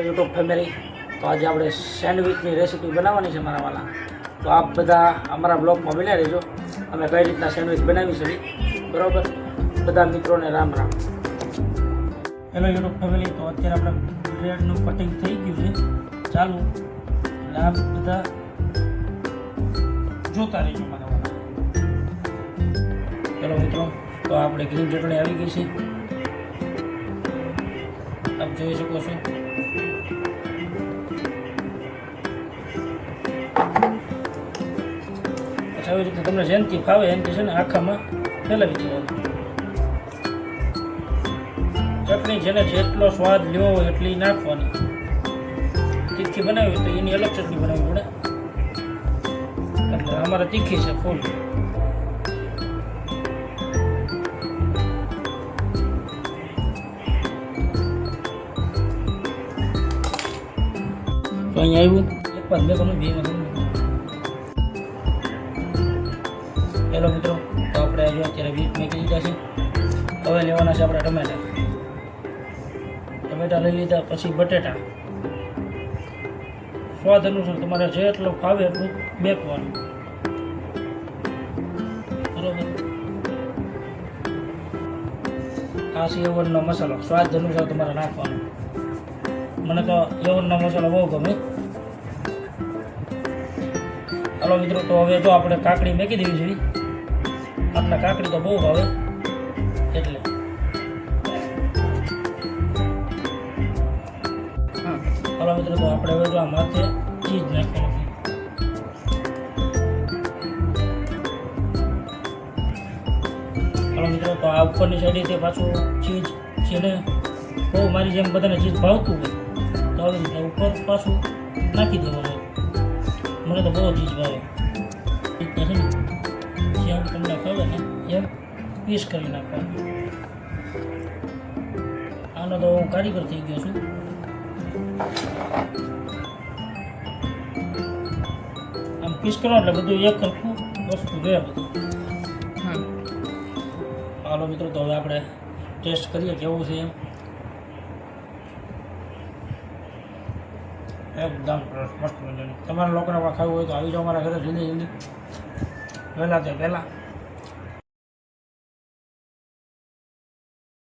YouTube family, તો આજે આપણે સેન્ડવિચની રેસીપી બનાવવાની છે મારા વાલા. તો આપ બધા અમારા બ્લોગમાં બન્યા રહેજો. અમે કઈ રીતના સેન્ડવિચ બનાવી શકીએ, બરાબર. બધા મિત્રોને Ram Ram. Hello YouTube family, તો અત્યારે આપણે બ્રેડનું કટિંગ થઈ ગયું છે ચાલુ. એટલે આપ બધા જોતા રહેજો મારા વાલા. ચલો મિત્રો, તો આપણે ગ્રીન ચટણી આવી ગઈ છે, આપ જોઈ શકો છો. આવી રીતે તમને જેનથી ફાવે એનથી છે ને આખામાં ફેલાવી દેવાનું. ચટણી જેને જેટલો સ્વાદ લેવો હોય એટલી નાખવાની. તીખી બનાવી હોય તો એની અલગ ચટણી બનાવવી પડે, એટલે અમારે તીખી છે ફૂલ. તો અહીંયા આવ્યું એક વાર બે કરું બે હેલો મિત્રો, તો આપણે જો અત્યારે બીટ મેકી લીધા છે. હવે લેવાના છે આપણે ટમેટા લઈ લીધા. પછી બટેટા સ્વાદ અનુસાર તમારે જેટલું ફાવે એટલું મેકવાનું, બરોબર. આ છે એવનનો મસાલો, સ્વાદ અનુસાર તમારે નાખવાનો. મને તો એવનનો મસાલો બહુ ગમે. હાલો મિત્રો, તો હવે જો આપણે કાકડી મેકી દેવી જોઈએ. આપણા કાકડી તો બહુ ભાવે એટલે. હાલો મિત્રો, તો આપણે હવે જો આ માથે ચીઝ નાખવાનું છે. હાલો મિત્રો, તો આ ઉપરની સાઈડેથી પાછું ચીઝ છે ને બહુ મારી જેમ બધાને ચીઝ ભાવતું હોય તો આવી રીતે ઉપર પાછું નાખી દેવાનું. મને તો બહુ ચીઝ ભાવે. રીતના છે ને જેમ તમને ખબર ને એમ પીસ કરી નાખવાનું. આનો તો હું કારીગર થઈ ગયો છું. આમ પીસ કરો એટલે બધું એક સરખું વસ્તુ રહે બધું. હાલો મિત્રો, તો હવે આપણે ટેસ્ટ કરીએ કેવું છે એમ. એકદમ મસ્ત મજાનું. તમારા લોકોને ખાવું હોય તો આવી જાઓ મારા ઘરે જલ્દી જલ્દી, વહેલા તે પહેલાં.